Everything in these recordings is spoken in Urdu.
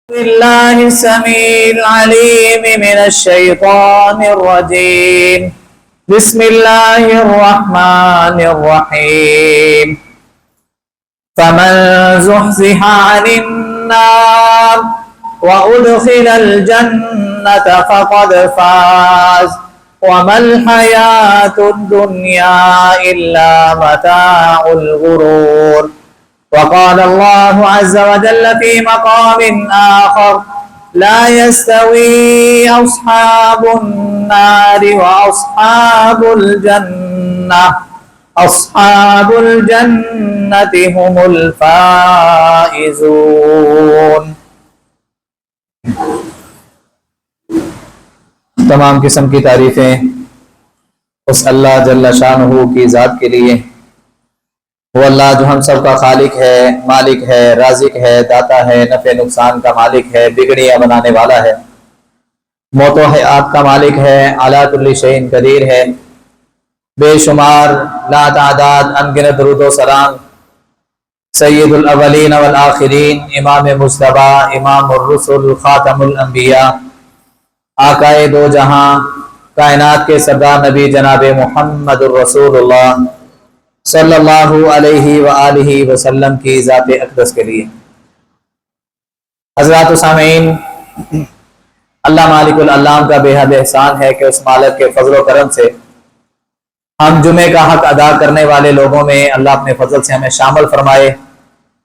بالله السميع العليم من الشيطان الرجيم. بسم الله الرحمن الرحيم. فمن زحزح عن النار وأدخل الجنة فقد فاز وما الحياة الدنيا إلا متاع الغرور. وقال الله عز وجل في مقام آخر: لا يستوي أصحاب النار وأصحاب الجنة أصحاب الجنة هم الفائزون. تمام قسم کی تعریفیں اس اللہ جل شانہ کی ذات کے لیے، وہ اللہ جو ہم سب کا خالق ہے، مالک ہے، رازق ہے، داتا ہے، نفع نقصان کا مالک ہے، بگڑیاں بنانے والا ہے، موت و حیات کا مالک ہے، علی کل شیء قدیر ہے، بے شمار لا تعداد انگنت درود و سلام سید الاولین والآخرین، امام مصطفیٰ، امام الرسل، خاتم الانبیاء، آقائے دو جہاں، کائنات کے سردار نبی جناب محمد الرسول اللہ صلی اللہ علیہ وآلہ وسلم کی ذات اقدس کے لیے. حضرات و سامعین، اللہ مالک العلام کا بے حد احسان ہے کہ اس مالک کے فضل و کرم سے ہم جمعے کا حق ادا کرنے والے لوگوں میں اللہ اپنے فضل سے ہمیں شامل فرمائے.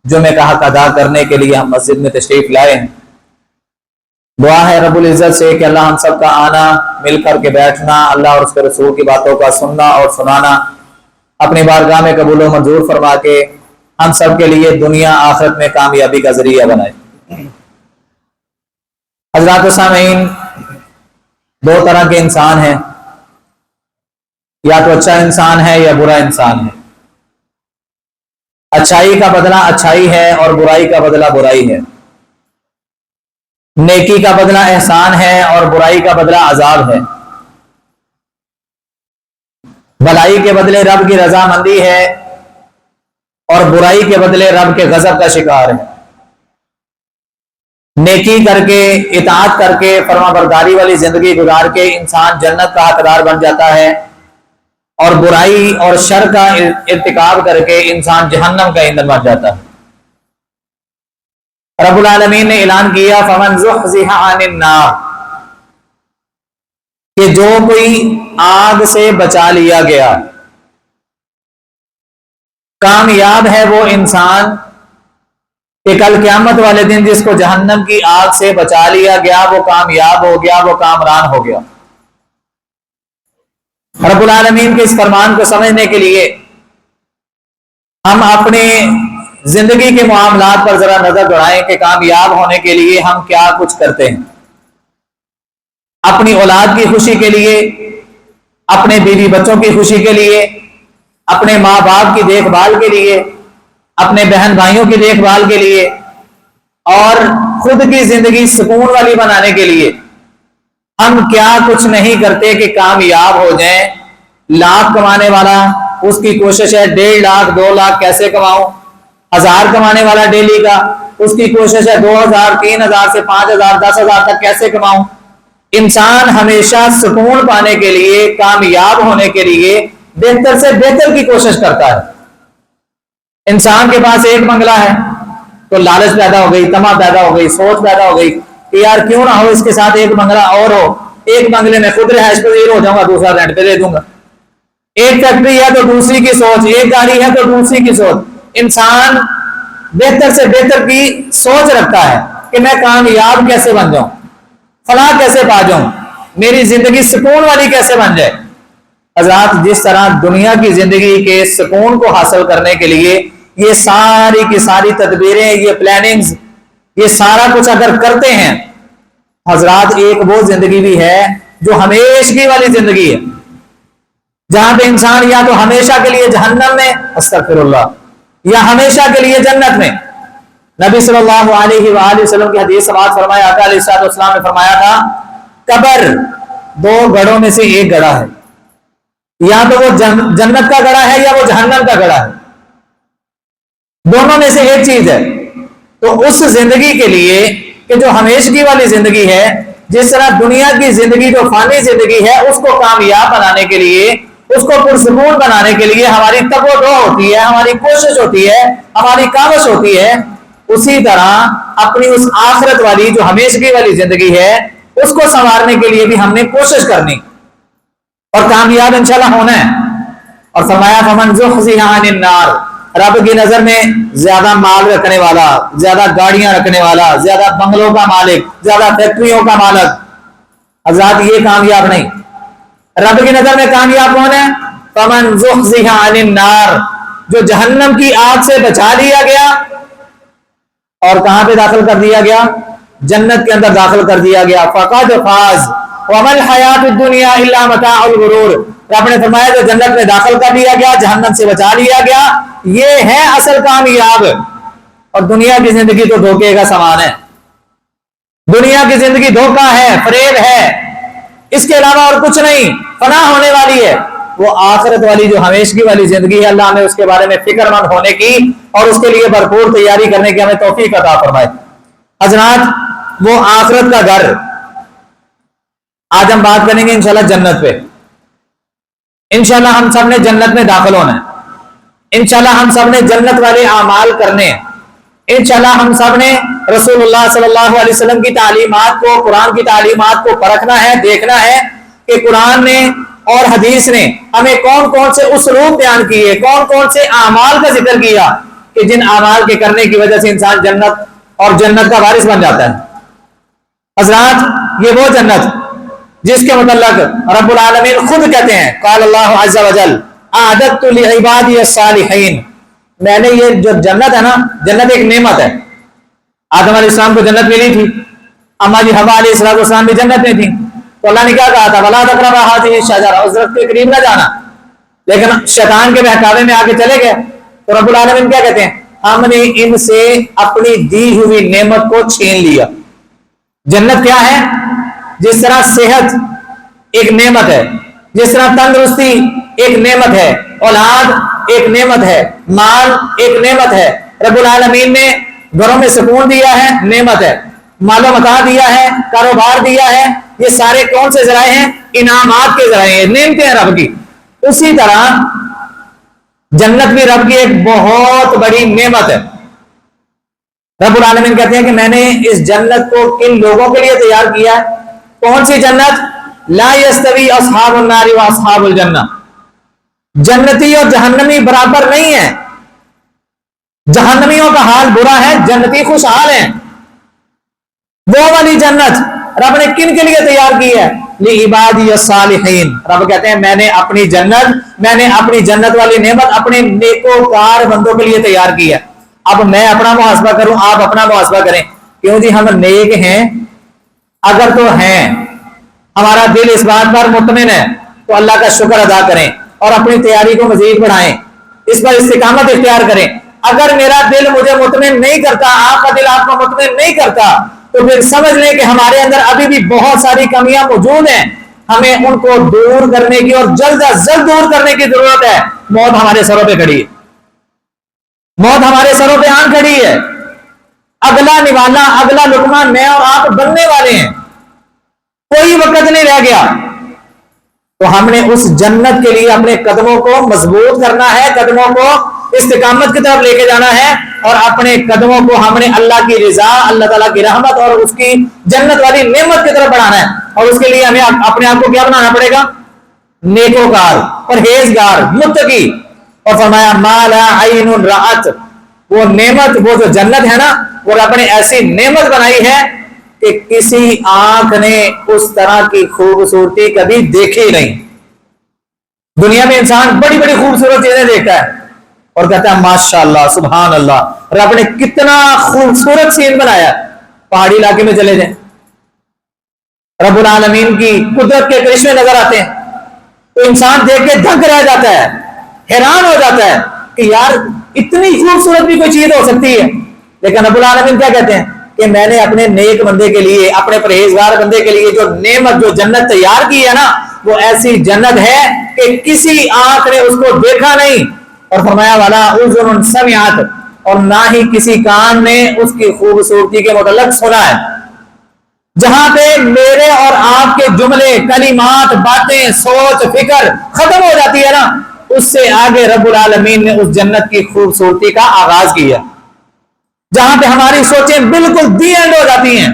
جمعے کا حق ادا کرنے کے لیے ہم مسجد میں تشریف لائے ہیں. دعا ہے رب العزت سے کہ اللہ ہم سب کا آنا، مل کر کے بیٹھنا، اللہ اور اس کے رسول کی باتوں کا سننا اور سنانا اپنی بارگاہ میں قبول و منظور فرما کے ہم سب کے لیے دنیا آخرت میں کامیابی کا ذریعہ بنائے. حضرات و سامعین، دو طرح کے انسان ہیں، یا تو اچھا انسان ہے یا برا انسان ہے. اچھائی کا بدلہ اچھائی ہے اور برائی کا بدلہ برائی ہے. نیکی کا بدلہ احسان ہے اور برائی کا بدلہ عذاب ہے. بھلائی کے بدلے رب کی رضامندی ہے اور برائی کے بدلے رب کے غضب کا شکار ہے. نیکی کر کے، اطاعت کر کے، فرما برداری والی زندگی گزار کے انسان جنت کا حقدار بن جاتا ہے، اور برائی اور شر کا ارتکاب کر کے انسان جہنم کا ایندھن بن جاتا ہے. رب العالمین نے اعلان کیا فمن زحزح عن النار، کہ جو کوئی آگ سے بچا لیا گیا، کامیاب ہے وہ انسان کہ کل قیامت والے دن جس کو جہنم کی آگ سے بچا لیا گیا وہ کامیاب ہو گیا، وہ کامران ہو گیا. رب العالمین کے اس فرمان کو سمجھنے کے لیے ہم اپنے زندگی کے معاملات پر ذرا نظر دوڑائیں کہ کامیاب ہونے کے لیے ہم کیا کچھ کرتے ہیں. اپنی اولاد کی خوشی کے لیے، اپنے بیوی بچوں کی خوشی کے لیے، اپنے ماں باپ کی دیکھ بھال کے لیے، اپنے بہن بھائیوں کی دیکھ بھال کے لیے، اور خود کی زندگی سکون والی بنانے کے لیے ہم کیا کچھ نہیں کرتے کہ کامیاب ہو جائیں. لاکھ کمانے والا اس کی کوشش ہے 1.5 لاکھ 2 لاکھ کیسے کماؤں. 1000 کمانے والا ڈیلی کا اس کی کوشش ہے 2000 3000 سے 5000 10,000 تک کیسے کماؤں. انسان ہمیشہ سکون پانے کے لیے، کامیاب ہونے کے لیے بہتر سے بہتر کی کوشش کرتا ہے. انسان کے پاس ایک بنگلہ ہے تو لالچ پیدا ہو گئی، طمع پیدا ہو گئی، سوچ پیدا ہو گئی کہ یار کیوں نہ ہو اس کے ساتھ ایک بنگلہ اور ہو، ایک بنگلے میں خود رہائش پذیر ہو جاؤں گا، دوسرا رینٹ پہ دے دوں گا. ایک فیکٹری ہے تو دوسری کی سوچ، ایک گاڑی ہے تو دوسری کی سوچ. انسان بہتر سے بہتر کی سوچ رکھتا ہے کہ میں کامیاب کیسے بن جاؤں، فلاح کیسے پا جاؤں، میری زندگی سکون والی کیسے بن جائے. حضرات، جس طرح دنیا کی زندگی کے سکون کو حاصل کرنے کے لیے یہ ساری کی ساری تدبیریں، یہ پلاننگز، یہ سارا کچھ اگر کرتے ہیں حضرات، ایک وہ زندگی بھی ہے جو ہمیشگی والی زندگی ہے، جہاں پہ انسان یا تو ہمیشہ کے لیے جہنم میں، استغفر اللہ، یا ہمیشہ کے لیے جنت میں. نبی صلی اللہ علیہ وآلہ وسلم کی حدیث سماعت فرمایا، آقا علیہ السلام نے فرمایا تھا قبر 2 گڑھوں میں سے ایک گڑھا ہے، یا تو وہ جنت کا گڑھا ہے یا وہ جہنم کا گڑھا ہے، دونوں میں سے ایک چیز ہے. تو اس زندگی کے لیے کہ کہ جو ہمیشگی والی زندگی ہے، جس طرح دنیا کی زندگی جو فانی زندگی ہے اس کو کامیاب بنانے کے لیے، اس کو پرسکون بنانے کے لیے ہماری تگ و دو ہوتی ہے، ہماری کوشش ہوتی ہے، ہماری کاوش ہوتی ہے، اسی طرح اپنی اس آخرت والی جو ہمیشگی والی زندگی ہے اس کو سنوارنے کے لیے بھی ہم نے کوشش کرنی اور کامیاب انشاءاللہ ہونا ہے۔ اور فرمایا فمن زحزح عن النار، رب کی نظر میں زیادہ مال رکھنے والا، زیادہ گاڑیاں رکھنے والا، زیادہ بنگلوں کا مالک، زیادہ فیکٹریوں کا مالک، حضرات یہ کامیاب نہیں۔ رب کی نظر میں کامیاب کون ہے؟ فمن زحزح عن النار، جو جہنم کی آگ سے بچا لیا گیا اور کہاں پہ داخل کر دیا گیا؟ جنت کے اندر داخل کر دیا گیا۔ فقد فاز وما الحیات الدنیا الا متاع الغرور، رب نے فرمایا جو جنت میں داخل کر دیا گیا، جہنم سے بچا لیا گیا، یہ ہے اصل کامیاب۔ اور دنیا کی زندگی تو دھوکے کا سامان ہے، دنیا کی زندگی دھوکا ہے، فریب ہے، اس کے علاوہ اور کچھ نہیں، فنا ہونے والی ہے۔ وہ آخرت والی جو ہمیشگی والی زندگی ہے، اللہ ہمیں اس کے بارے میں فکر مند ہونے کی اور اس کے لیے بھرپور تیاری کرنے کی ہمیں توفیق عطا فرمائے۔ حضرات وہ آخرت کا گھر، آج ہم بات کریں گے انشاءاللہ جنت پہ۔ انشاءاللہ ہم سب نے جنت میں داخل ہونا ہے، انشاءاللہ ہم سب نے جنت والے اعمال کرنے ہیں، انشاءاللہ ہم سب نے رسول اللہ صلی اللہ علیہ وسلم کی تعلیمات کو، قرآن کی تعلیمات کو پرکھنا ہے، دیکھنا ہے کہ قرآن نے اور حدیث نے ہمیں کون کون سے اسلوب بیان کیے، کون کون سے اعمال کا ذکر کیا کہ جن اعمال کے کرنے کی وجہ سے انسان جنت اور جنت کا وارث بن جاتا ہے۔ حضرات یہ وہ جنت جس کے متعلق رب العالمین خود کہتے ہیں، قال اللہ عز وجل اعددت لعبادی الصالحین، میں نے یہ جو جنت ہے نا، جنت ایک نعمت ہے۔ آدم علیہ السلام کو جنت ملی تھی، اما جی حوا علیہ السلام بھی جنت میں تھی، تو اللہ نے کیا کہا تھا؟ ولا تقربا هذه الشجرہ، اس درخت کے قریب نہ جانا، لیکن شیطان کے بہکاوے میں آگے چلے گئے تو رب العالمین کیا کہتے ہیں؟ ہم نے ان سے اپنی دی ہوئی نعمت کو چھین لیا۔ جنت کیا ہے؟ جس طرح صحت ایک نعمت ہے، جس طرح تندرستی ایک نعمت ہے، اولاد ایک نعمت ہے، مال ایک نعمت ہے، رب العالمین نے گھروں میں سکون دیا ہے، نعمت ہے، مال و متاع دیا ہے، کاروبار دیا ہے، یہ سارے کون سے ذرائع ہیں؟ انعامات کے ذرائع ہیں، نعمتیں ہیں رب کی۔ اسی طرح جنت بھی رب کی ایک بہت بڑی نعمت ہے۔ رب العالمین کہتے ہیں کہ میں نے اس جنت کو کن لوگوں کے لیے تیار کیا ہے؟ کون سی جنت؟ لا یستوی اصحاب النار و اصحاب الجنہ، جنتی اور جہنمی برابر نہیں ہے، جہنمیوں کا حال برا ہے، جنتی خوشحال ہیں۔ وہ والی جنت رب نے کن کے لیے تیار کی ہے؟ لعبادی الصالحین، رب کہتے ہیں میں نے اپنی جنت، میں نے اپنی جنت والی نعمت اپنے نیکوکار بندوں کے لیے تیار کی ہے۔ اب میں اپنا محاسبہ کروں، آپ اپنا محاسبہ کریں، کیوں جی ہم نیک ہیں؟ اگر تو ہیں، ہمارا دل اس بات پر مطمئن ہے تو اللہ کا شکر ادا کریں اور اپنی تیاری کو مزید بڑھائیں، اس پر استقامت اختیار کریں۔ اگر میرا دل مجھے مطمئن نہیں کرتا، آپ کا دل آپ کو مطمئن نہیں کرتا، تو پھر سمجھ لیں کہ ہمارے اندر ابھی بھی بہت ساری کمیاں موجود ہیں، ہمیں ان کو دور کرنے کی اور جلد از جلد دور کرنے کی ضرورت ہے۔ موت ہمارے سروں پہ کھڑی ہے، موت ہمارے سروں پہ آن کھڑی ہے، اگلا نوالا، اگلا لقمہ میں اور آپ بننے والے ہیں، کوئی وقت نہیں رہ گیا۔ تو ہم نے اس جنت کے لیے اپنے قدموں کو مضبوط کرنا ہے، قدموں کو استقامت کی طرف لے کے جانا ہے، اور اپنے قدموں کو ہم نے اللہ کی رضا، اللہ تعالیٰ کی رحمت اور اس کی جنت والی نعمت کی طرف بڑھانا ہے۔ اور اس کے لیے ہمیں اپنے آپ کو کیا بنانا پڑے گا؟ نیکوکار، پرہیزگار، متقی۔ اور فرمایا ما لا عین رأت، وہ نعمت، وہ جو جنت ہے نا، وہ رب نے ایسی نعمت بنائی ہے کہ کسی آنکھ نے اس طرح کی خوبصورتی کبھی دیکھی نہیں۔ دنیا میں انسان بڑی بڑی خوبصورت چیزیں دیکھتا ہے اور کہتا ہے ماشاءاللہ، سبحان اللہ، رب نے کتنا خوبصورت سین بنایا۔ پہاڑی علاقے میں چلے جائیں، رب العالمین کی قدرت کے کرشمے نظر آتے ہیں تو انسان دیکھ کے دھک رہ جاتا ہے، حیران ہو جاتا ہے کہ یار اتنی خوبصورت بھی کوئی چیز ہو سکتی ہے۔ لیکن رب العالمین کیا کہتے ہیں کہ میں نے اپنے نیک بندے کے لیے، اپنے پرہیزگار بندے کے لیے جو نعمت، جو جنت تیار کی ہے نا، وہ ایسی جنت ہے کہ کسی آنکھ نے اس کو دیکھا نہیں۔ اور فرمایا والا اذن سمعت، اور نہ ہی کسی کان نے اس کی خوبصورتی کے متعلق سنا ہے۔ جہاں پہ میرے اور آپ کے جملے، کلمات، باتیں، سوچ، فکر ختم ہو جاتی ہے نا، اس سے آگے رب العالمین نے اس جنت کی خوبصورتی کا آغاز کیا۔ جہاں پہ ہماری سوچیں بالکل دی اینڈ ہو جاتی ہیں،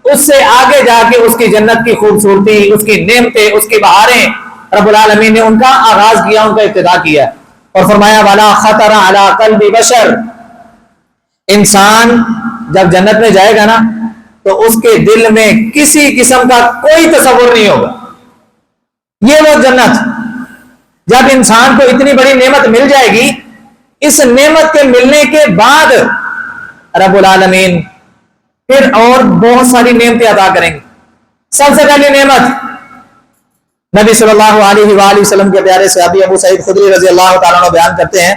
اس سے آگے جا کے اس کی جنت کی خوبصورتی، اس کی نعمتیں، اس کی بہاریں، رب العالمین نے ان کا آغاز کیا، ان کا ابتدا کیا، اور فرمایا والا خطر علی قلب بشر۔ انسان جب جنت میں جائے گا نا تو اس کے دل میں کسی قسم کا کوئی تصور نہیں ہوگا۔ یہ وہ جنت، جب انسان کو اتنی بڑی نعمت مل جائے گی، اس نعمت کے ملنے کے بعد رب العالمین پھر اور بہت ساری نعمتیں عطا کریں گے۔ سب سے پہلی نعمت نبی صلی اللہ علیہ وآلہ وسلم کے پیارے صحابی ابو سعید خدری رضی اللہ تعالیٰ عنہ بیان کرتے ہیں،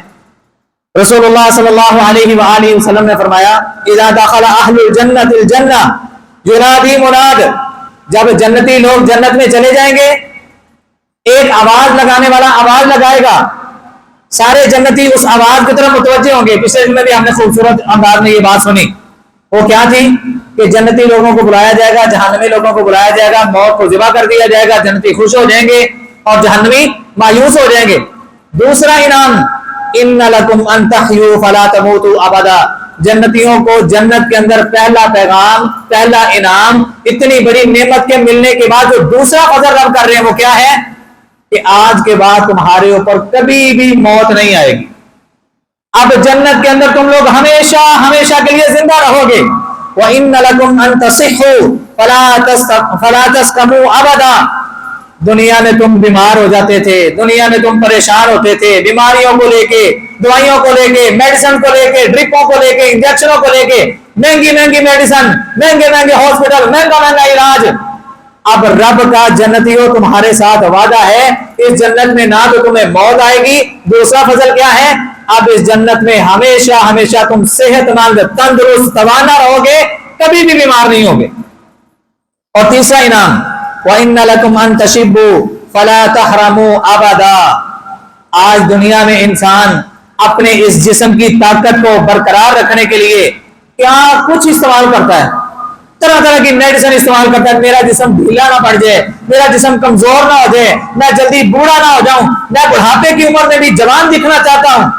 رسول اللہ صلی اللہ علیہ وآلہ وسلم نے فرمایا اذا دخل اہل الجنت الجنہ ینادی مناد، جب جنتی لوگ جنت میں چلے جائیں گے، ایک آواز لگانے والا آواز لگائے گا، سارے جنتی اس آواز کی طرف متوجہ ہوں گے۔ پچھلے دن میں بھی ہم نے خوبصورت انداز میں یہ بات سنی، وہ کیا تھی کہ جنتی لوگوں کو بلایا جائے گا، جہنمی لوگوں کو بلایا جائے گا، موت کو ذبح کر دیا جائے گا، جنتی خوش ہو جائیں گے اور جہنمی مایوس ہو جائیں گے۔ دوسرا انعام ان لکم ان تحیوا فلا تموتوا ابدا، جنتیوں کو جنت کے اندر پہلا پیغام، پہلا انعام، اتنی بڑی نعمت کے ملنے کے بعد جو دوسرا فضل رب کر رہے ہیں وہ کیا ہے کہ آج کے بعد تمہارے اوپر کبھی بھی موت نہیں آئے گی، اب جنت کے اندر تم لوگ ہمیشہ ہمیشہ کے لیے زندہ رہو گے۔ وَإِنَّ لَكُمْ أَن تَصِحُّوا فَلَا تَسْقَمُوا أَبَدًا، دنیا میں تم بیمار ہو جاتے تھے، دنیا میں تم پریشان ہوتے تھے، بیماریوں کو لے کے، دوائیوں کو لے کے، میڈیسن کو لے کے، ڈرپوں کو لے کے، انجیکشنوں کو لے کے، مہنگی مہنگی میڈیسن، مہنگے مہنگے ہاسپٹل، مہنگا مہنگا علاج۔ اب رب کا جنتیوں تمہارے ساتھ وعدہ ہے، اس جنت میں نہ تو تمہیں موت آئے گی، دوسرا فضل کیا ہے، اب اس جنت میں ہمیشہ ہمیشہ تم صحت مند، تندرست، توانا رہو گے، کبھی بھی بیمار نہیں ہوگے۔ اور تیسرا انعام وَإِنَّ لَكُمْ أَن تَشِبُّوا فَلَا تَحْرَمُوا أَبَدًا، آج دنیا میں انسان اپنے اس جسم کی طاقت کو برقرار رکھنے کے لیے کیا کچھ استعمال کرتا ہے، طرح طرح کی میڈیسن استعمال کرتا ہے، میرا جسم ڈھیلا نہ پڑ جائے، میرا جسم کمزور نہ ہو جائے، میں جلدی بوڑھا نہ ہو جاؤں، میں بڑھاپے کی عمر میں بھی جوان دکھنا چاہتا ہوں۔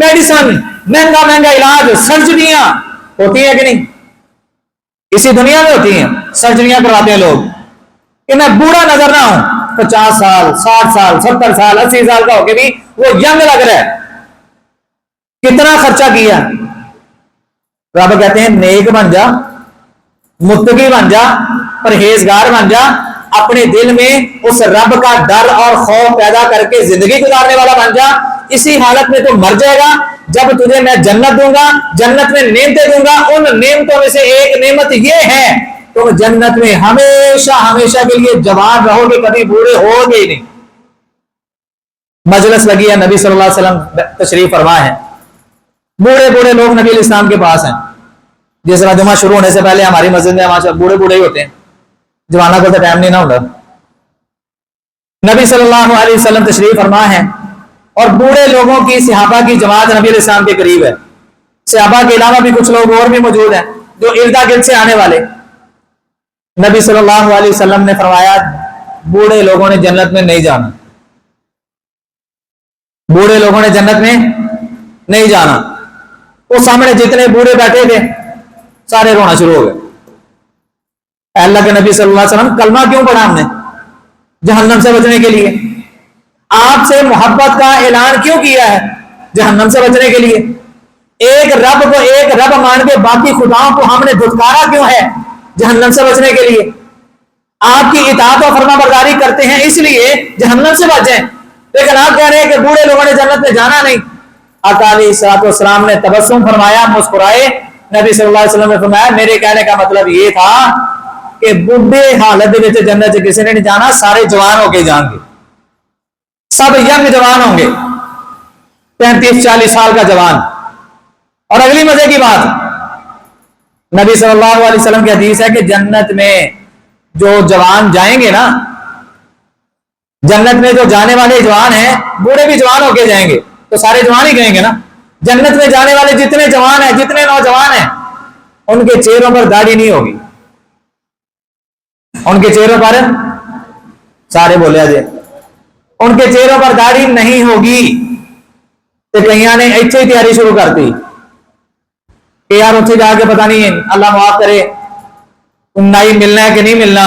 میڈیسن، مہنگا مہنگا علاج، سرجریاں ہوتی ہیں کہ نہیں؟ اسی دنیا میں ہوتی ہیں، سرجریاں کرواتے ہیں لوگ کہ میں بوڑھا نظر نہ ہوں، 50 سال، 60 سال، 70 سال، 80 سال کا ہو کے بھی وہ ینگ لگ رہا ہے۔ کتنا خرچہ کیا؟ رب کہتے ہیں نیک بن جا، متقی بن جا، پرہیزگار بن جا، اپنے دل میں اس رب کا ڈر اور خوف پیدا کر کے زندگی گزارنے والا بن جا، اسی حالت میں تو مر جائے گا جب تجھے میں جنت دوں گا، جنت میں نعمتیں دوں گا۔ ان نعمتوں میں سے ایک نعمت یہ ہے تم جنت میں ہمیشہ ہمیشہ کے لیے جوان رہو گے، کبھی بوڑھے ہو گے ہی نہیں۔ مجلس لگی ہے، نبی صلی اللہ علیہ وسلم تشریف فرما ہے، بوڑھے بوڑھے لوگ نبی علیہ السلام کے پاس ہیں۔ جس طرح جمعہ شروع ہونے سے پہلے ہماری مسجد میں بوڑھے بوڑھے ہی ہوتے ہیں، جوانوں کو تو ٹائم نہیں نہ ہوتا۔ نبی صلی اللہ علیہ وسلم تشریف فرما ہے اور بوڑھے لوگوں کی صحابہ کی جماعت نبی علیہ السلام کے قریب ہے، صحابہ کے علاوہ بھی کچھ لوگ اور بھی موجود ہیں جو اردا گرد سے آنے والے۔ نبی صلی اللہ علیہ وسلم نے فرمایا بوڑھے لوگوں نے جنت میں نہیں جانا، بوڑھے لوگوں نے جنت میں نہیں جانا۔ وہ سامنے جتنے بوڑھے بیٹھے تھے سارے رونا شروع ہو گئے۔ اللہ کے نبی صلی اللہ علیہ وسلم کلمہ کیوں پڑھا ہم نے؟ جہنم سے بچنے کے لیے۔ آپ سے محبت کا اعلان کیوں کیا ہے؟ جہنم سے بچنے کے لیے۔ ایک رب کو ایک رب مان کے باقی خداؤں کو ہم نے دھتکارا کیوں ہے؟ جہنم سے بچنے کے لیے۔ آپ کی اطاعت و فرما برداری کرتے ہیں اس لیے جہنم سے بچیں، لیکن آپ کہہ رہے ہیں کہ بوڑھے لوگوں نے جنت میں جانا نہیں۔ آقا علیہ الصلوۃ والسلام نے تبسم فرمایا، مسکرائے۔ نبی صلی اللہ علیہ وسلم نے فرمایا میرے کہنے کا مطلب یہ تھا کہ بوڑھے حالت میں جنت سے کسی نے نہیں جانا، سارے جوان ہو کے جائیں گے، سب ینگ جوان ہوں گے، 35-40 سال کا جوان۔ اور اگلی مزے کی بات، نبی صلی اللہ علیہ وسلم کی حدیث ہے کہ جنت میں جو جوان جائیں گے نا، جنت میں جو جانے والے جوان ہیں بوڑھے بھی جوان ہو کے جائیں گے، تو سارے جوان ہی گئیں گے نا۔ جنت میں جانے والے جتنے جوان ہیں، جتنے نوجوان ہیں، ان کے چہروں پر داڑھی نہیں ہوگی، ان کے چہروں پر سارے بولے جی ان کے چہروں پر داڑھی نہیں ہوگی تو کئی نے ایسے ہی تیاری شروع کر دی کہ یار اتنے جا کے پتا نہیں اللہ معاف کرے نہ ہی ملنا ہے کہ نہیں ملنا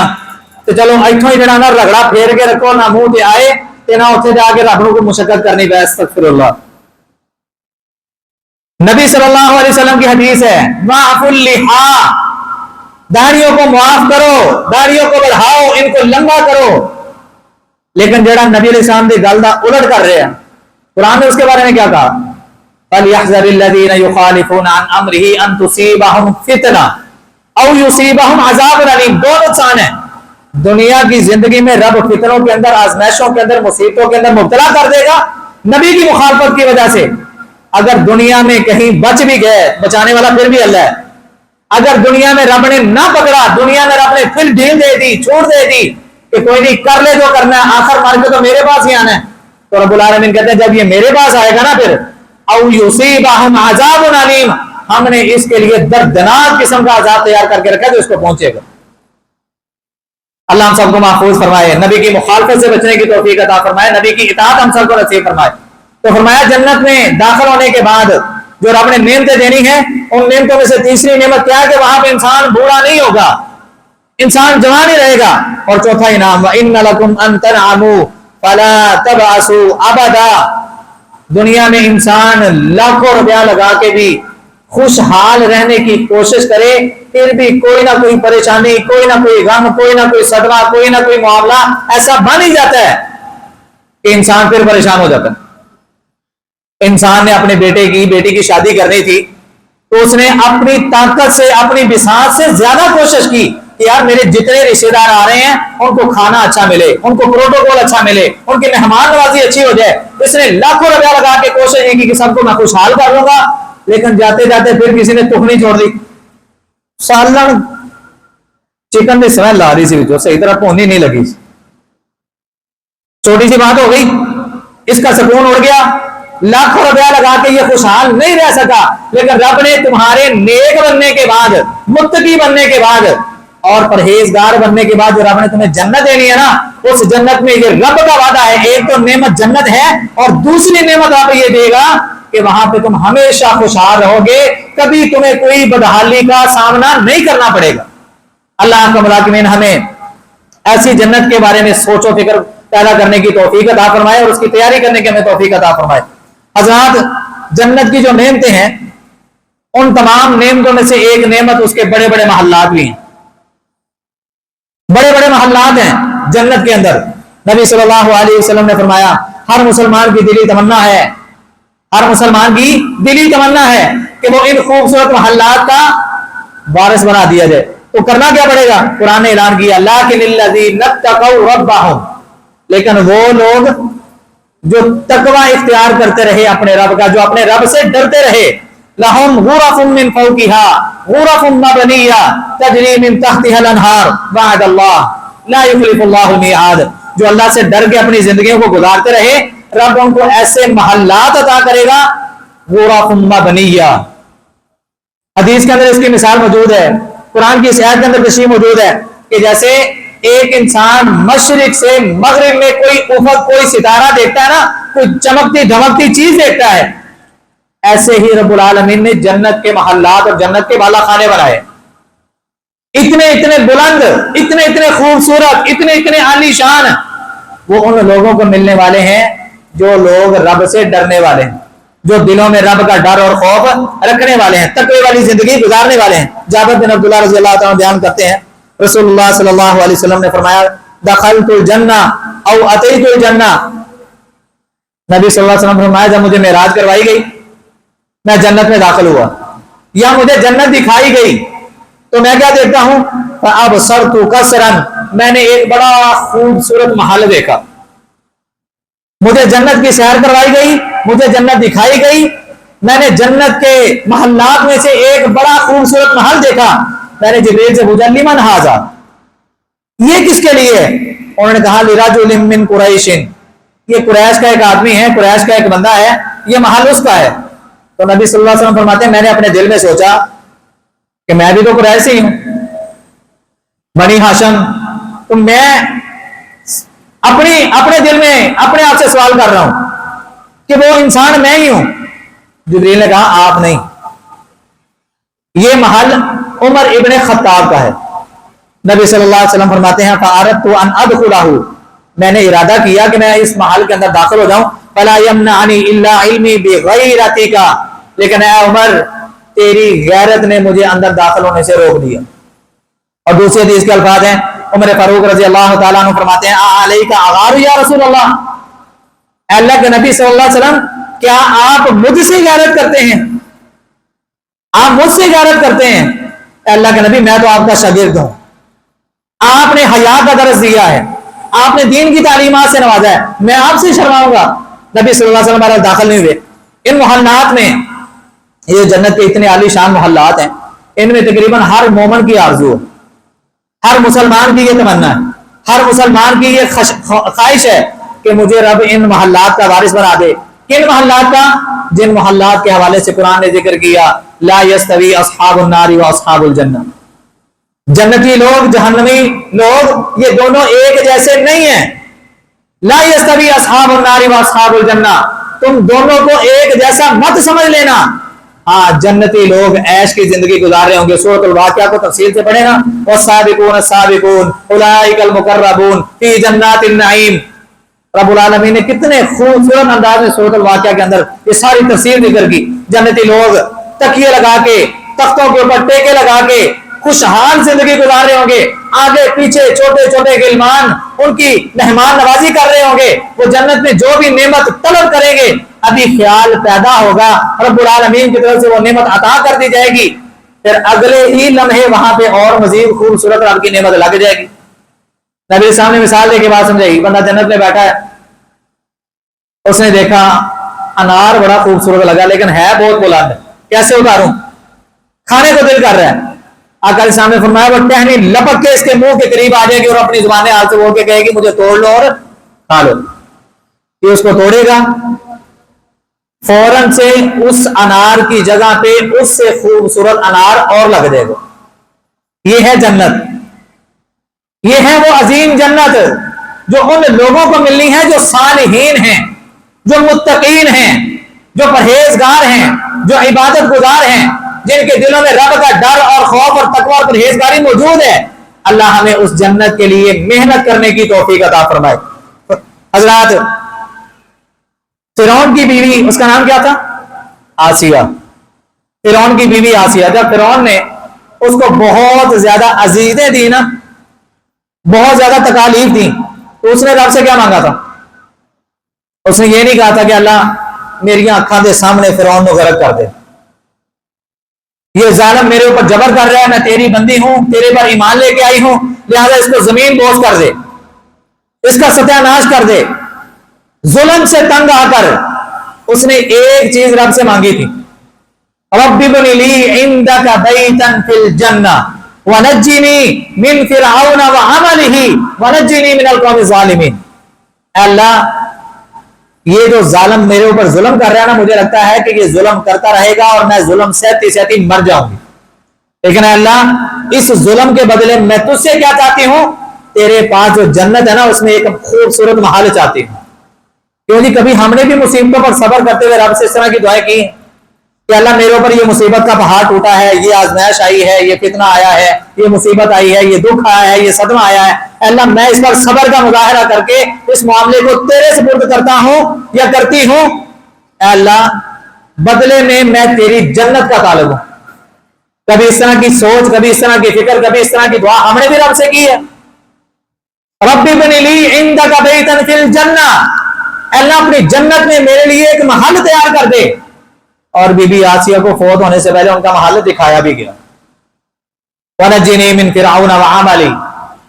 تو چلو اتوں ہی جڑا نا رگڑا پھیر کے رکھو نہ منہ تے آئے تے نہ اتنے جا کے رب کو مشقت کرنی پے استغفر اللہ. نبی صلی اللہ علیہ وسلم کی حدیث ہے معاف اللحا داڑھیوں کو معاف کرو داڑھیوں کو بڑھاؤ ان کو لمبا کرو. لیکن جڑا نبی علیہ السلام دی گل دا الٹ کر رہے ہیں قرآن نے اس کے بارے میں کیا کہا فَلْيَحْذَرِ الَّذِينَ يُخَالِفُونَ عَنْ أَمْرِهِ أَن تُصِيبَهُمْ فِتْنَةٌ أَوْ يُصِيبَهُمْ عَذَابٌ أَلِيمٌ. دو نقصان ہیں دنیا کی زندگی میں رب فتنوں کے اندر آزمائشوں کے اندر مصیبتوں کے اندر مبتلا کر دے گا نبی کی مخالفت کی وجہ سے. اگر دنیا میں کہیں بچ بھی گئے بچانے والا پھر بھی اللہ ہے. اگر دنیا میں رب نے نہ پکڑا دنیا میں رب نے پھر ڈھیل دے دی چھوڑ دے دی کہ کوئی نہیں کر لے جو کرنا ہے آخر مار کے تو میرے پاس ہی آنا ہے تو رب العالمین کہتے ہیں جب یہ میرے پاس آئے گا نا پھر او یصیبہم عذاب علیم ہم نے اس کے لیے دردناک قسم کا عذاب تیار کر کے رکھا جو اس کو پہنچے گا. اللہ ہم سب کو محفوظ فرمائے نبی کی مخالفت سے بچنے کی توفیق عطا فرمائے نبی کی اطاعت ہم سب کو نصیب فرمائے. تو فرمایا جنت میں داخل ہونے کے بعد جو رب نے نعمتیں دینی ہیں ان نعمتوں میں سے تیسری نعمت کیا ہے کہ وہاں پہ انسان بوڑھا نہیں ہوگا انسان جوان ہی رہے گا. اور چوتھا انعام وَإِنَّ لَكُمْ أَن تَنْعَمُوا فَلَا تَبْعَثُوا أَبَدًا دنیا میں انسان لاکھوں روپیہ لگا کے بھی خوشحال رہنے کی کوشش کرے پھر بھی کوئی نہ کوئی پریشانی کوئی نہ کوئی غم کوئی نہ کوئی صدمہ کوئی نہ کوئی معاملہ ایسا بن ہی جاتا ہے کہ انسان پھر پریشان ہو جاتا ہے. انسان نے اپنے بیٹی کی شادی کرنی تھی تو اس نے اپنی طاقت سے اپنی بساط سے زیادہ کوشش کی کہ یار میرے جتنے رشتے دار آ رہے ہیں ان کو کھانا اچھا ملے ان کو پروٹوکول اچھا ملے ان کی مہمان نوازی اچھی ہو جائے. اس نے لاکھوں روپیہ لگا کے کوشش کی کہ سب کو میں خوشحال کر لوں گا لیکن جاتے جاتے پھر کسی نے ٹکنی چھوڑ دی سالن چکن کی سمل لا رہی سی صحیح طرح پونی نہیں لگی چھوٹی سی بات ہو گئی اس کا سکون اڑ گیا لاکھوں روپیہ لگا کے یہ خوشحال نہیں رہ سکا. لیکن رب نے تمہارے نیک بننے کے بعد متقی بننے کے بعد اور پرہیزگار بننے کے بعد جو رب نے تمہیں جنت دینی ہے نا اس جنت میں یہ رب کا وعدہ ہے ایک تو نعمت جنت ہے اور دوسری نعمت آپ یہ دے گا کہ وہاں پہ تم ہمیشہ خوشحال رہو گے کبھی تمہیں کوئی بدحالی کا سامنا نہیں کرنا پڑے گا. اللہ کا ملاکمین ہمیں ایسی جنت کے بارے میں سوچ و فکر پیدا کرنے کی توفیق عطا فرمائے اور اس کی تیاری کرنے کی ہمیں توفیق عطا فرمائے. حضرات جنت کی جو نعمتیں ہیں ان تمام نعمتوں میں سے ایک نعمت اس کے بڑے بڑے محلات بھی ہیں بڑے بڑے محلات ہیں جنت کے اندر. نبی صلی اللہ علیہ وسلم نے فرمایا ہر مسلمان کی دلی تمنا ہے ہر مسلمان کی دلی تمنا ہے کہ وہ ان خوبصورت محلات کا وارث بنا دیا جائے. تو کرنا کیا پڑے گا قرآن نے اعلان کیا لیکن الذین اتقوا ربہم لیکن وہ لوگ جو تقوی اختیار کرتے رہے اپنے رب کا جو اپنے رب سے ڈرتے رہے لہم غرف من فوقها غرف مبنیہ تجری من تحتها الانہار وعد اللہ لا یخلف اللہ المیعاد جو اللہ سے ڈر کے اپنی زندگیوں کو گزارتے رہے رب ان کو ایسے محلات عطا کرے گا غرف مبنیہ. حدیث کے اندر اس کی مثال موجود ہے قرآن کی اس آیت کے اندر تشریح موجود ہے کہ جیسے ایک انسان مشرق سے مغرب میں کوئی افق کوئی ستارہ دیکھتا ہے نا کوئی چمکتی دھمکتی چیز دیکھتا ہے ایسے ہی رب العالمین نے جنت کے محلات اور جنت کے بالا خانے بنائے اتنے اتنے بلند اتنے اتنے خوبصورت اتنے اتنے عالی شان وہ ان لوگوں کو ملنے والے ہیں جو لوگ رب سے ڈرنے والے ہیں جو دلوں میں رب کا ڈر اور خوف رکھنے والے ہیں تقوی والی زندگی گزارنے والے ہیں. جابر بن عبداللہ رضی اللہ تعالیٰ بیان کرتے ہیں رسول اللہ صلی اللہ علیہ وسلم نے فرمایا دخلت الجنہ او اتیت الجنہ نبی صلی اللہ علیہ وسلم نے فرمایا جب مجھے معراج کروائی گئی میں جنت میں داخل ہوا یا مجھے جنت دکھائی گئی تو میں کیا دیکھتا ہوں فابصرت قصرا میں نے ایک بڑا خوبصورت محل دیکھا مجھے جنت کی سیر کروائی گئی مجھے جنت دکھائی گئی میں نے جنت کے محلات میں سے ایک بڑا خوبصورت محل دیکھا میں نے جبریل سے پوچھا لمن ھذا یہ کس کے لیے انہوں نے کہا لرجل من قریش یہ قریش کا ایک آدمی ہے قریش کا ایک بندہ ہے یہ محل اس کا ہے. تو نبی صلی اللہ علیہ وسلم فرماتے ہیں میں نے اپنے دل میں سوچا کہ میں بھی تو قریش ہی ہوں بنی ہاشم تو میں اپنے دل میں اپنے آپ سے سوال کر رہا ہوں کہ وہ انسان میں ہی ہوں؟ جبریل نے کہا آپ نہیں، یہ محل عمر ابن خطاب کا ہے۔ نبی صلی اللہ علیہ وسلم فرماتے ہیں فَأَرَدْتُ أَنْ أَدْخُلَهُ، میں نے ارادہ کیا کہ میں اس محل کے اندر داخل ہو جاؤں، فَلَا يَمْنَعَنِي إِلَّا عِلْمِي بِغَيْرَتِكَ، لیکن اے عمر تیری غیرت نے مجھے اندر داخل ہونے سے روک دیا۔ اور دوسری حدیث کے الفاظ ہیں، عمر فاروق رضی اللہ تعالیٰ عنہ فرماتے ہیں علیک اغار یا رسول اللہ، اے اللہ کے نبی صلی اللہ علیہ وسلم کیا آپ مجھ سے غیرت کرتے ہیں؟ آپ مجھ سے غیرت کرتے ہیں؟ اے اللہ کے نبی میں تو آپ کا شاگرد ہوں، آپ نے حیا کا درس دیا ہے، آپ نے دین کی تعلیمات سے نوازا ہے، میں آپ سے شرماؤں گا؟ نبی صلی اللہ علیہ وسلم ہمارا داخل نہیں ہوئے۔ ان محلات میں، یہ جنت کے اتنے عالی شان محلات ہیں، ان میں تقریباً ہر مومن کی آرزو ہے، ہر مسلمان کی یہ تمنا ہے، ہر مسلمان کی یہ خواہش ہے کہ مجھے رب ان محلات کا وارث بنا دے۔ کن محلات کا؟ جن محلات کے حوالے سے قرآن نے ذکر کیا لا یستوی اصحاب النار و اصحاب الجنہ، جنتی لوگ جہنمی لوگ یہ دونوں ایک جیسے نہیں ہیں۔ لا یستوی اصحاب النار و اصحاب الجنہ، تم دونوں کو ایک جیسا مت سمجھ لینا۔ ہاں جنتی لوگ عیش کی زندگی گزار رہے ہوں گے، سورۃ الواقعہ کو تفصیل سے پڑھے نا، والسابقون السابقون اولئک المقربون فی جنات النعیم۔ رب العالمین نے کتنے خوبصورت انداز میں سورۃ الواقعہ کے اندر یہ ساری تفصیل ذکر کی۔ جنتی لوگ تکیے لگا کے، تختوں کے اوپر ٹیکے لگا کے خوشحال زندگی گزار رہے ہوں گے، آگے پیچھے چھوٹے چھوٹے غلمان ان کی مہمان نوازی کر رہے ہوں گے، وہ جنت میں جو بھی نعمت طلب کریں گے ابھی خیال پیدا ہوگا رب العالمین کی طرف سے وہ نعمت عطا کر دی جائے گی، پھر اگلے ہی لمحے وہاں پہ اور مزید خوبصورت رب کی نعمت لگ جائے گی۔ نبی سامنے مثال دے کے بات سمجھائی، بندہ جنت میں بیٹھا ہے، اس نے دیکھا انار بڑا خوبصورت لگا لیکن ہے بہت بلند ہے، کیسے اتاروں؟ کھانے کو دل کر رہا ہے، آقا علیہ السلام نے فرمایا وہ ٹہنی لپک کے اس کے منہ کے قریب آ جائے گی اور اپنی زبان حال سے بول کے کہے گی مجھے توڑ لو اور کھا لو۔ یہ اس کو توڑے گا، فوراً سے اس انار کی جگہ پہ اس سے خوبصورت انار اور لگ جائے گا۔ یہ ہے جنت، یہ ہے وہ عظیم جنت جو ان لوگوں کو ملنی ہے جو صالحین ہیں، جو متقین ہیں، جو پرہیزگار ہیں، جو عبادت گزار ہیں، جن کے دلوں میں رب کا ڈر اور خوف اور تقوی اور پرہیزگاری موجود ہے۔ اللہ ہمیں اس جنت کے لیے محنت کرنے کی توفیق عطا فرمائے۔ حضرات، فرعون کی بیوی، اس کا نام کیا تھا؟ آسیہ۔ فرعون کی بیوی آسیہ، جب فرعون نے اس کو بہت زیادہ عزیزیں دی نا، بہت زیادہ تکالیف دی، تو اس نے رب سے کیا مانگا تھا؟ اس نے یہ نہیں کہا تھا کہ اللہ میری آنکھوں کے سامنے فرعون کو غرق کر دے، یہ ظالم میرے اوپر جبر کر رہا ہے، میں تیری بندی ہوں، تیرے پر ایمان لے کے آئی ہوں، لہذا اس کو زمین بوس کر دے، اس کا ستیہ ناش کر دے۔ ظلم سے تنگ آ کر اس نے ایک چیز رب سے مانگی تھی، رب ابن لی عندک بیتا فی الجنہ ونجنی من فرعون وعملہ ونجنی من القوم الظالمین۔ اے اللہ یہ جو ظالم میرے اوپر ظلم کر رہا ہے نا، مجھے لگتا ہے کہ یہ ظلم کرتا رہے گا اور میں ظلم سہتی سہتی مر جاؤں گی، لیکن اے اللہ اس ظلم کے بدلے میں تجھ سے کیا چاہتی ہوں؟ تیرے پاس جو جنت ہے نا اس میں ایک خوبصورت محل چاہتی ہوں۔ کیوں جی کبھی ہم نے بھی مصیبتوں پر صبر کرتے ہوئے رب سے اس طرح کی دعائیں کی کہ اللہ میرے اوپر یہ مصیبت کا پہاڑ ٹوٹا ہے، یہ آزمائش آئی ہے، یہ فتنہ آیا ہے، یہ مصیبت آئی ہے، یہ دکھ آیا ہے، یہ صدمہ آیا ہے، اللہ میں اس پر صبر کا مظاہرہ کر کے اس معاملے کو تیرے سپرد کرتا ہوں یا کرتی ہوں، اے اللہ بدلے میں تیری جنت کا طالب ہوں۔ کبھی اس طرح کی سوچ، کبھی اس طرح کی فکر، کبھی اس طرح کی دعا ہم نے بھی رب سے کی ہے۔ رب ابن لی عندک بیتا فی الجنہ، اللہ اپنی جنت میں میرے لیے ایک محل تیار کر دے۔ اور بی بی آسیہ کو فوت ہونے سے پہلے ان کا محل دکھایا بھی گیا۔ وَنَجِّنِي مِن فِرْعَوْنَ وَعَمَلِهِ،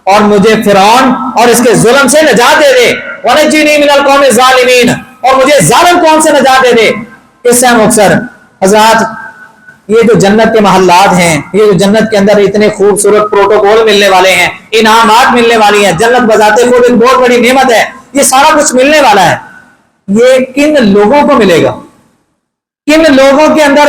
اور مجھے فرعون اور اس کے ظلم سے نجات دے دے۔ وَنَجِّنِي مِنَ الْقَوْمِ الظَّالِمِينَ، اور مجھے ظالم قوم سے نجات دے دے۔ اس سے مختصر حضرات یہ جو جنت کے محلات ہیں، یہ جو جنت کے اندر اتنے خوبصورت پروٹوکول ملنے والے ہیں، انعامات ملنے والی ہیں، جنت بذات خود ایک بہت بڑی نعمت ہے، یہ سارا کچھ ملنے والا ہے، یہ کن لوگوں کو ملے گا؟ کن لوگوں کے اندر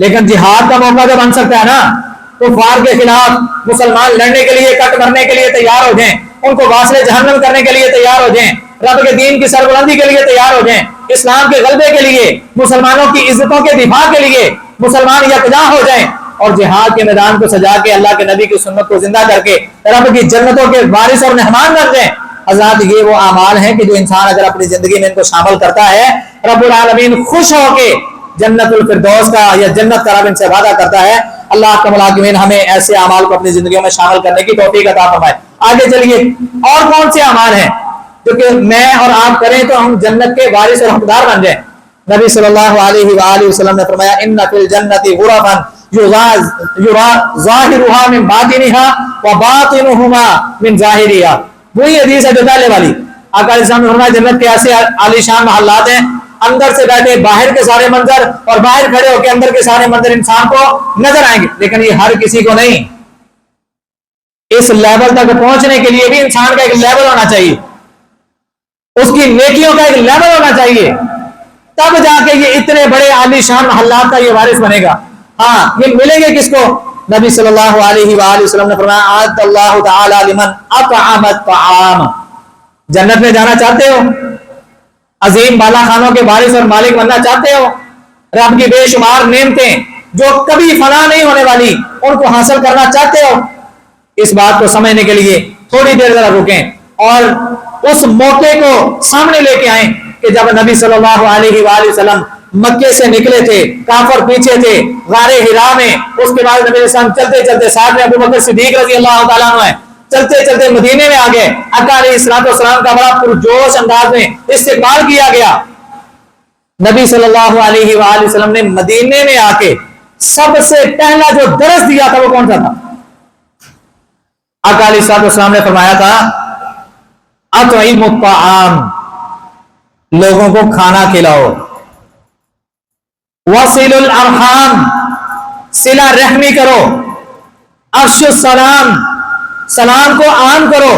لیکن جہاد کا موقع جب بن سکتا ہے نا، کفار کے خلاف مسلمان لڑنے کے لیے، کٹ مرنے کے لیے تیار ہو جائیں، ان کو واصل جہنم کرنے کے لیے تیار ہو جائیں، رب کے دین کی سربلندی کے لیے تیار ہو جائیں، اسلام کے غلبے کے لیے، مسلمانوں کی عزتوں کے دفاع کے لیے مسلمان یکجا ہو جائیں اور جہاد کے میدان کو سجا کے اللہ کے نبی کی سنت کو زندہ کر کے رب کی جنتوں کے وارث اور مہمان بن جائیں۔ حضرات یہ وہ اعمال ہیں کہ جو انسان اگر اپنی زندگی میں ان کو شامل کرتا ہے، رب العالمین خوش ہو کے جنت الفردوس کا یا جنت کا رب ان سے وعدہ کرتا ہے۔ اللہ کا ملاکمین ہمیں ایسے اعمال کو اپنی زندگیوں میں شامل کرنے کی توفیق عطا فرمائے۔ آگے چلیے، اور کون سے اعمال ہیں جو کہ میں اور آپ کریں تو ہم جنت کے وارث اور حقدار بن جائیں؟ نبی صلی اللہ علیہ وآلہ وسلم نے فرمایا ان فی الجنت غرفا یرا ظاہرها من باطنها وباطنهما من ظاہرها۔ وہی حدیث ہے جو پہلے والی، آقا علیہ السلام نے فرمایا جنت کے ایسے عالی شان محلات ہیں، اندر سے بیٹھے باہر کے سارے منظر اور باہر کھڑے ہو کے اندر کے سارے منظر انسان کو نظر آئیں گے، لیکن یہ ہر کسی کو نہیں۔ اس لیول تک پہنچنے کے لیے بھی انسان کا ایک لیول ہونا چاہیے، اس کی نیکیوں کا ایک لیول ہونا چاہیے، تب جا کے یہ اتنے بڑے عالی شان محلات کا یہ وارث بنے گا۔ ہاں، یہ ملیں گے کس کو؟ نبی صلی اللہ علیہ وآلہ وسلم نے فرمایا اعد اللہ تعالی لمن اطعم الطعام۔ جنت میں جانا چاہتے ہو؟ عظیم بالا خانوں کے وارث اور مالک بننا چاہتے ہو؟ رب کی بے شمار نعمتیں جو کبھی فنا نہیں ہونے والی ان کو حاصل کرنا چاہتے ہو؟ اس بات کو سمجھنے کے لیے تھوڑی دیر ذرا رکیں اور اس موقع کو سامنے لے کے آئیں کہ جب نبی صلی اللہ علیہ وآلہ وسلم مکے سے نکلے تھے، کافر پیچھے تھے غار حرا میں، اس کے بعد نبی علیہ السلام چلتے چلتے ساتھ میں ابو بکر صدیق رضی اللہ تعالیٰ عنہ ہے، چلتے چلتے مدینے میں آ گئے، آقا علیہ السلام کا بڑا پرجوش انداز میں استقبال کیا گیا۔ نبی صلی اللہ علیہ وآلہ وسلم نے مدینے میں آ کے سب سے پہلا جو درس دیا تھا وہ کون سا تھا؟ آقا علیہ السلام نے فرمایا تھا اطعموا الطعام، لوگوں کو کھانا کھلاؤ، وصلوا الارحام، صلہ رحمی کرو، افشوا السلام، سلام کو عام کرو،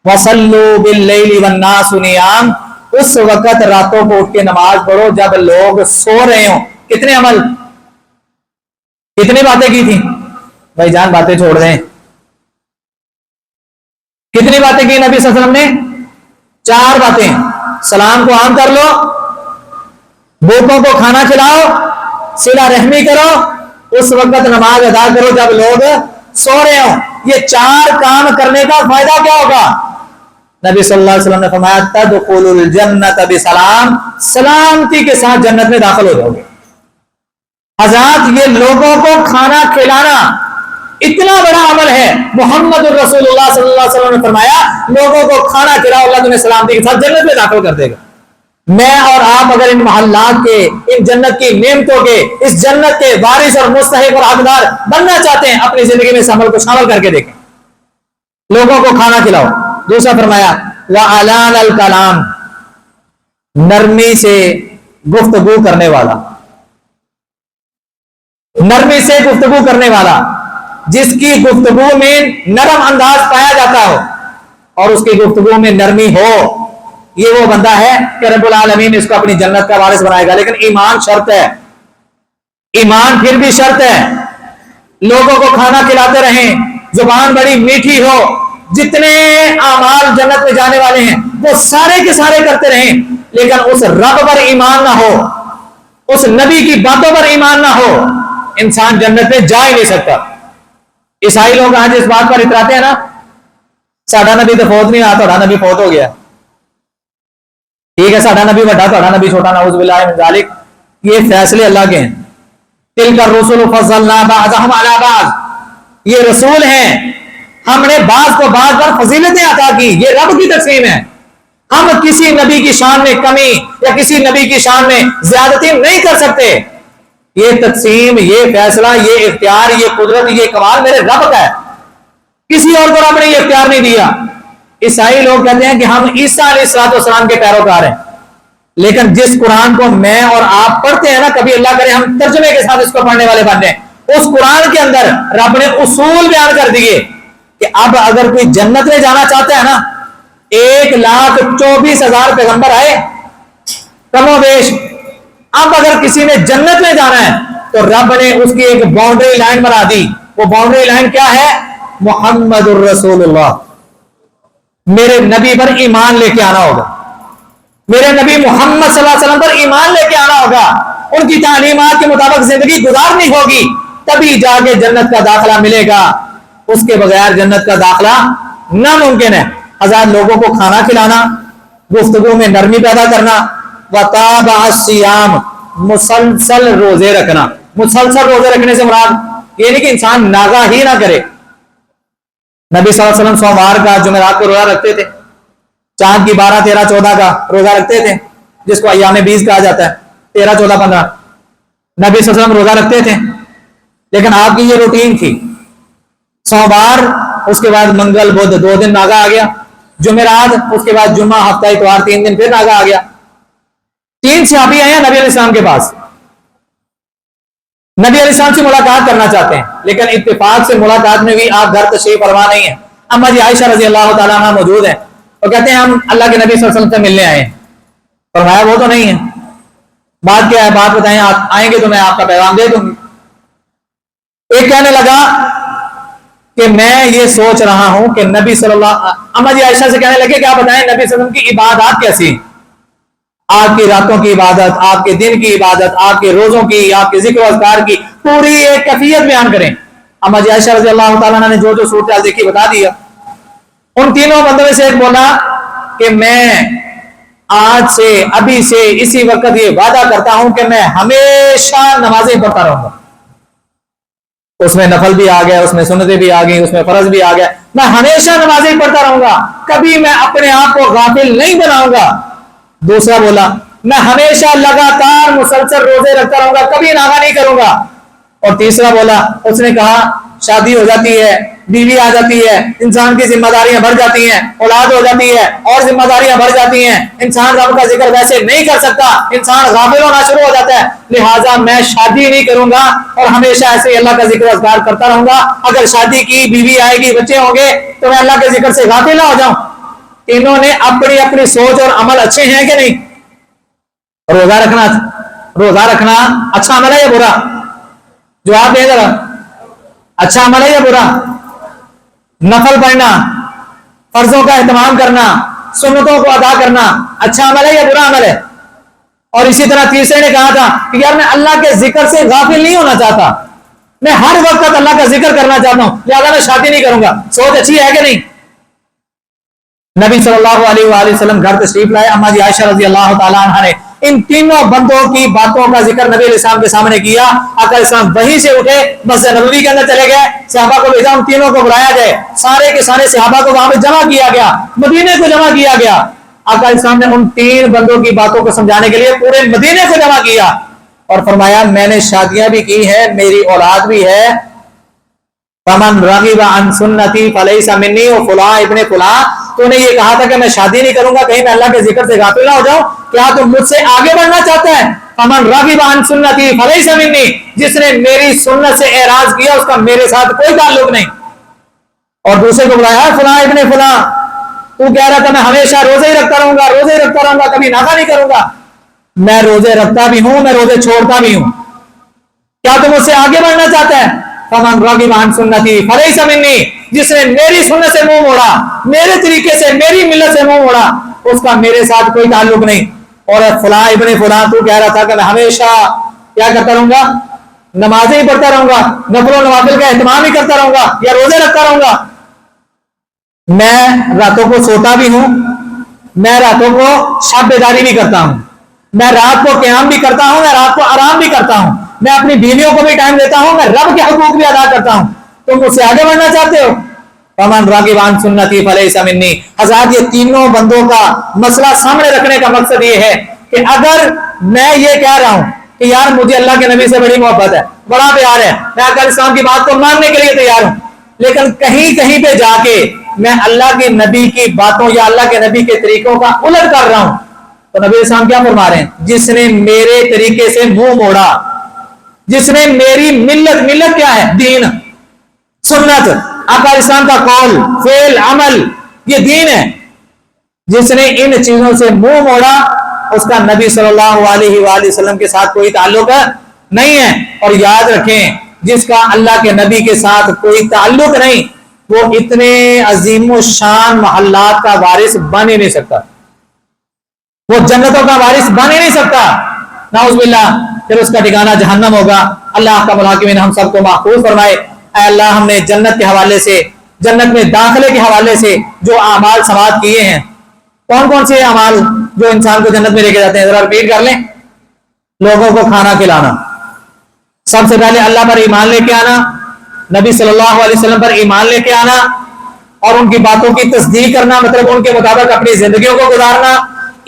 وصلوا باللیل والناس نیام، اس وقت راتوں کو اٹھ کے نماز پڑھو جب لوگ سو رہے ہوں۔ کتنے عمل، کتنی باتیں کی تھی بھائی جان؟ باتیں چھوڑ دیں، کتنی باتیں کی نبی صلی اللہ علیہ وسلم نے؟ 4 باتیں۔ سلام کو عام کر لو، بھوکوں کو کھانا کھلاؤ، صلہ رحمی کرو، اس وقت نماز ادا کرو جب لوگ سو رہے ہوں۔ یہ 4 کام کرنے کا فائدہ کیا ہوگا؟ نبی صلی اللہ علیہ وسلم نے فرمایا تدخلوا الجنت بسلام، سلامتی کے ساتھ جنت میں داخل ہو جاؤ گے۔ حضرات یہ لوگوں کو کھانا کھلانا اتنا بڑا عمل ہے، محمد الرسول اللہ صلی اللہ علیہ وسلم نے فرمایا لوگوں کو کھانا کھلاؤ، اللہ تمہیں سلامتی کے ساتھ جنت میں داخل کر دے گا۔ میں اور آپ اگر ان محلات کے، ان جنت کی نعمتوں کے، اس جنت کے وارث اور مستحق اور حقدار بننا چاہتے ہیں، اپنی زندگی میں اس عمل کو شامل کر کے دیکھیں، لوگوں کو کھانا کھلاؤ۔ دوسرا فرمایا وَعَلَانَ الْكَلَامِ، نرمی سے گفتگو کرنے والا، نرمی سے گفتگو کرنے والا، جس کی گفتگو میں نرم انداز پایا جاتا ہو اور اس کی گفتگو میں نرمی ہو، یہ وہ بندہ ہے کہ رب العالمین اس کو اپنی جنت کا وارث بنائے گا۔ لیکن ایمان شرط ہے، ایمان پھر بھی شرط ہے۔ لوگوں کو کھانا کھلاتے رہیں، زبان بڑی میٹھی ہو، جتنے اعمال جنت میں جانے والے ہیں وہ سارے کے سارے کرتے رہیں، لیکن اس رب پر ایمان نہ ہو، اس نبی کی باتوں پر ایمان نہ ہو، انسان جنت میں جا ہی نہیں سکتا۔ عیسائی لوگ آج اس بات پر اتراتے ہیں نا، ساڈا نبی تو فوت نہیں آیا، تھوڑا نبی فوت ہو گیا، ٹھیک ہے ساڈا نبی بڑا تھوڑا نبی چھوٹا، نعوذ باللہ من ذالک۔ یہ فیصلے اللہ کے ہیں۔ تلک الرسل فضلنا بعضهم علی بعض، یہ رسول ہیں، ہم نے بعض کو بعض پر فضیلتیں عطا کی، یہ رب کی تقسیم ہے۔ ہم کسی نبی کی شان میں کمی یا کسی نبی کی شان میں زیادتی نہیں کر سکتے۔ یہ تقسیم، یہ فیصلہ، یہ اختیار، یہ قدرت، یہ کمال میرے رب کا ہے، کسی اور کو رب نے یہ اختیار نہیں دیا۔ عیسائی لوگ کہتے ہیں کہ ہم عیسیٰ علیہ السلام کے پیروکار ہیں، لیکن جس قرآن کو میں اور آپ پڑھتے ہیں نا، کبھی اللہ کرے ہم ترجمے کے ساتھ اس کو پڑھنے والے بن جائیں، اس قرآن کے اندر رب نے اصول بیان کر دیے کہ اب اگر کوئی جنت میں جانا چاہتا ہے نا، 1,24,000 پیغمبر آئے کم و بیش، اب اگر کسی نے جنت میں جانا ہے تو رب نے اس کی ایک باؤنڈری لائن بنا دی. وہ باؤنڈری لائن کیا ہے؟ محمد الرسول اللہ. میرے نبی پر ایمان لے کے آنا ہوگا, میرے نبی محمد صلی اللہ علیہ وسلم پر ایمان لے کے آنا ہوگا, ان کی تعلیمات کے مطابق زندگی گزارنی ہوگی, تبھی جا کے جنت کا داخلہ ملے گا. اس کے بغیر جنت کا داخلہ ناممکن ہے. ہزار لوگوں کو کھانا کھلانا, گفتگو میں نرمی پیدا کرنا, وتابع الصیام, مسلسل روزے رکھنا. مسلسل روزے رکھنے سے مراد یہ نہیں کہ انسان ناگاہ ہی نہ کرے. نبی صلی اللہ علیہ وسلم سوموار کا, جمعرات کو روزہ رکھتے تھے, چاند کی 12, 13, 14 کا روزہ رکھتے تھے, جس کو ایام 20 کہا جاتا ہے, 13, 14, 15. نبی صلی اللہ علیہ وسلم روزہ رکھتے تھے, لیکن آپ کی یہ روٹین تھی. سوموار, اس کے بعد منگل بدھ 2 دن ناگا آ گیا, جمعرات, اس کے بعد جمعہ, ہفتہ اتوار 3 دن پھر ناگا آ گیا. 3 صحابی آئے ہیں نبی علیہ السلام کے پاس, نبی علیہ السلام سے ملاقات کرنا چاہتے ہیں, لیکن اتفاق سے ملاقات میں بھی آپ گھر تشریف فرما نہیں ہیں. اما جی عائشہ رضی اللہ تعالیٰ عنہ موجود ہیں, وہ کہتے ہیں ہم اللہ کے نبی صلی اللہ علیہ وسلم سے ملنے آئے ہیں. فرمایا وہ تو نہیں ہے. بات کیا ہے, بات بتائیں, آپ آئیں گے تو میں آپ کا پیغام دے دوں گی. ایک کہنے لگا کہ میں یہ سوچ رہا ہوں کہ نبی صلی اللہ, اما جی عائشہ سے کہنے لگے کہ آپ بتائیں نبی صلی اللہ علیہ وسلم کی عبادات کیسی ہیں, آپ کی راتوں کی عبادت, آپ کے دن کی عبادت, آپ کے روزوں کی, آپ کے ذکر و اذکار کی پوری ایک کیفیت بیان کریں. اما جی عائشہ رضی اللہ تعالیٰ نے جو صورتحال دیکھی بتا دیا. ان تینوں بندوں میں سے ایک بولا کہ میں آج سے, ابھی سے, اسی وقت یہ وعدہ کرتا ہوں کہ میں ہمیشہ نمازیں پڑھتا رہوں گا. اس میں نفل بھی آ گیا, اس میں سنتیں بھی آ گئی, اس میں فرض بھی آ گیا. میں ہمیشہ نمازیں پڑھتا رہوں گا, کبھی میں اپنے آپ کو غافل نہیں بناؤں گا. دوسرا بولا میں ہمیشہ لگاتار مسلسل روزے رکھتا رہوں گا, کبھی ناغہ نہیں کروں گا. اور تیسرا بولا, اس نے کہا شادی ہو جاتی ہے, بیوی آ جاتی ہے, انسان کی ذمہ داریاں بڑھ جاتی ہیں, اولاد ہو جاتی ہے, اور ذمہ داریاں بڑھ جاتی ہیں, انسان رب کا ذکر ویسے نہیں کر سکتا, انسان غافل ہونا شروع ہو جاتا ہے. لہٰذا میں شادی نہیں کروں گا اور ہمیشہ ایسے ہی اللہ کا ذکر اذکار کرتا رہوں گا. اگر شادی کی, بیوی آئے گی, بچے ہوں گے, تو میں اللہ کے ذکر سے غافل نہ ہو جاؤں. انہوں نے اپنی اپنی سوچ اور عمل اچھے ہیں کہ نہیں؟ روزہ رکھنا اچھا عمل ہے یا برا؟ جواب دیں ذرا, اچھا عمل ہے یا برا؟ نفل پڑھنا, فرضوں کا اہتمام کرنا, سنتوں کو ادا کرنا اچھا عمل ہے یا برا عمل ہے؟ اور اسی طرح تیسرے نے کہا تھا کہ یار میں اللہ کے ذکر سے غافل نہیں ہونا چاہتا, میں ہر وقت اللہ کا ذکر کرنا چاہتا ہوں, لہٰذا میں شادی نہیں کروں گا. سوچ اچھی ہے کہ نہیں؟ نبی صلی اللہ علیہ وآلہ وسلم گھر تشریف لائے. اما جی عائشہ رضی اللہ تعالیٰ عنہ نے ان تینوں بندوں کی باتوں کا ذکر نبی علیہ السلام کے سامنے کیا. آقا علیہ السلام وہیں سے اٹھے, مسجد نبوی کے اندر چلے گئے, صحابہ کو بھیجا ان تینوں کو بلایا جائے. سارے کے سارے صحابہ کو وہاں پہ جمع کیا گیا, مدینے کو جمع کیا گیا. آقا علیہ السلام نے ان 3 بندوں کی باتوں کو سمجھانے کے لیے پورے مدینے کو جمع کیا اور فرمایا میں نے شادیاں بھی کی ہیں, میری اولاد بھی ہے. فمن رغب عن سنتی فلیس منی, و فلاں ابن فلاں, تو نے یہ کہا تھا کہ میں شادی نہیں کروں گا, کہیں میں اللہ کے ذکر سے غافل نہ ہو جاؤں. کیا تم مجھ سے آگے بڑھنا چاہتا ہے؟ فمن رغب عن سنتی فلیس منی, جس نے میری سنت سے اعراض کیا اس کا میرے ساتھ کوئی تعلق نہیں. اور دوسرے کو بلایا فلاں ابن فلاں, تو کہہ رہا تھا میں ہمیشہ روزے ہی رکھتا رہوں گا, روزے ہی رکھتا رہوں گا, کبھی ناغہ نہیں کروں گا. میں روزے رکھتا بھی ہوں, میں روزے چھوڑتا بھی ہوں, کیا تم مجھ سے آگے بڑھنا چاہتا ہے؟ فمن رغب عن سنتی فلیس منی, جس نے میری سنت سے منہ موڑا, میرے طریقے سے, میری ملت سے منہ موڑا, اس کا میرے ساتھ کوئی تعلق نہیں. اور فلاں ابن فلاں, تو کہہ رہا تھا کہ میں ہمیشہ کیا کرتا رہوں گا, نمازیں ہی پڑھتا رہوں گا, نفل و نوافل کا اہتمام ہی کرتا رہوں گا, یا روزے رکھتا رہوں گا. میں راتوں کو سوتا بھی ہوں, میں راتوں کو شب بیداری بھی کرتا ہوں, میں رات کو قیام بھی کرتا ہوں, میں رات کو آرام بھی کرتا ہوں, میں اپنی بیویوں کو بھی ٹائم دیتا ہوں, میں رب کے حقوق بھی ادا کرتا ہوں. تم مجھ سے آگے بڑھنا چاہتے ہو؟ فمن راغب عن سنتی فلیس منی. حضرات یہ تینوں بندوں کا مسئلہ سامنے رکھنے کا مقصد یہ ہے کہ اگر میں یہ کہہ رہا ہوں کہ یار مجھے اللہ کے نبی سے بڑی محبت ہے, بڑا پیار ہے, میں آقا علیہ السلام کی بات کو ماننے کے لیے تیار ہوں, لیکن کہیں پہ جا کے میں اللہ کے نبی کی باتوں یا اللہ کے نبی کے طریقوں کا الٹ کر رہا ہوں, تو نبی علیہ السلام کیا فرما رہے ہیں؟ جس نے میرے طریقے سے منہ موڑا, جس نے میری ملت کیا ہے؟ دین, سنت, آقا علیہ السلام کا قول, فعل, عمل, یہ دین ہے. جس نے ان چیزوں سے منہ موڑا اس کا نبی صلی اللہ علیہ وآلہ وسلم کے ساتھ کوئی تعلق نہیں ہے. اور یاد رکھیں جس کا اللہ کے نبی کے ساتھ کوئی تعلق نہیں وہ اتنے عظیم و شان محلات کا وارث بن ہی نہیں سکتا, وہ جنتوں کا وارث بن ہی نہیں سکتا. نعوذ باللہ, پھر اس کا ٹھکانہ جہنم ہوگا. اللہ کا الحاکمین ہم سب کو محفوظ فرمائے. اے اللہ ہم نے جنت کے حوالے سے, جنت میں داخلے کے حوالے سے جو اعمال سماعت کیے ہیں, کون کون سے اعمال جو انسان کو جنت میں لے کے جاتے ہیں ذرا ریپیٹ کر لیں. لوگوں کو کھانا کھلانا, سب سے پہلے اللہ پر ایمان لے کے آنا, نبی صلی اللہ علیہ وسلم پر ایمان لے کے آنا اور ان کی باتوں کی تصدیق کرنا, مطلب ان کے مطابق اپنی زندگیوں کو گزارنا,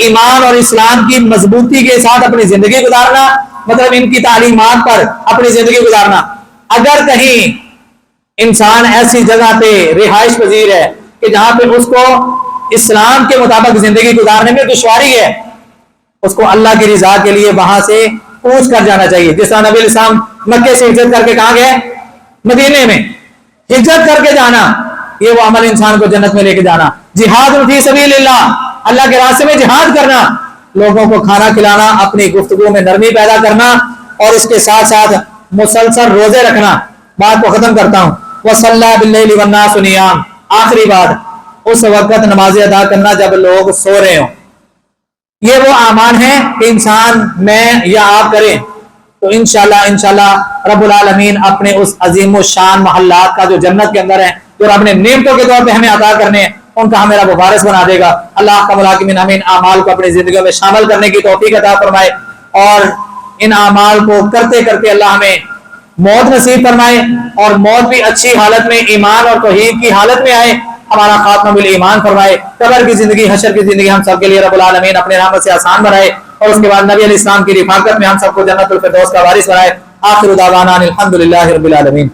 ایمان اور اسلام کی مضبوطی کے ساتھ اپنی زندگی گزارنا, مطلب ان کی تعلیمات پر اپنی زندگی گزارنا. اگر کہیں انسان ایسی جگہ پہ رہائش پذیر ہے کہ جہاں پہ اس کو اسلام کے مطابق زندگی گزارنے میں دشواری ہے, اس کو اللہ کی رضا کے لیے وہاں سے کوچ کر جانا چاہیے. جس طرح نبی علیہ السلام مکے سے ہجرت کر کے کہاں گئے, مدینے میں. ہجرت کر کے جانا یہ وہ عمل انسان کو جنت میں لے کے جانا. جہاد فی سبیل اللہ, اللہ کے راستے میں جہاد کرنا, لوگوں کو کھانا کھلانا, اپنی گفتگو میں نرمی پیدا کرنا اور اس کے ساتھ ساتھ مسلسل روزے رکھنا. بات کو ختم کرتا ہوں. وصلی باللیل والناس نیام, آخری بات, اس وقت نماز ادا کرنا جب لوگ سو رہے ہوں. یہ وہ اعمال ہیں کہ انسان میں یا آپ کریں تو انشاءاللہ رب العالمین اپنے اس عظیم و شان محلات کا جو جنت کے اندر ہیں, جو رب نے نعمتوں کے طور پہ ہمیں عطا کرنے ہیں, ان کا ہمیں رب وارث بنا دے گا. اللہ کا الحاکمین ہمیں ان اعمال کو اپنی زندگیوں میں شامل کرنے کی توفیق عطا فرمائے اور ان اعمال کو کرتے کرتے اللہ ہمیں موت نصیب فرمائے اور موت بھی اچھی حالت میں ایمان اور توحید کی حالت میں آئے. ہمارا خاتمہ بالایمان فرمائے. قبر کی زندگی, حشر کی زندگی ہم سب کے لیے رب العالمین اپنے رحمت سے آسان بنائے اور اس کے بعد نبی علیہ السلام کی رفاقت میں ہم سب کو جنت الفردوس کا وارث بنائے. آخر دعوانا الحمدللہ رب العالمین.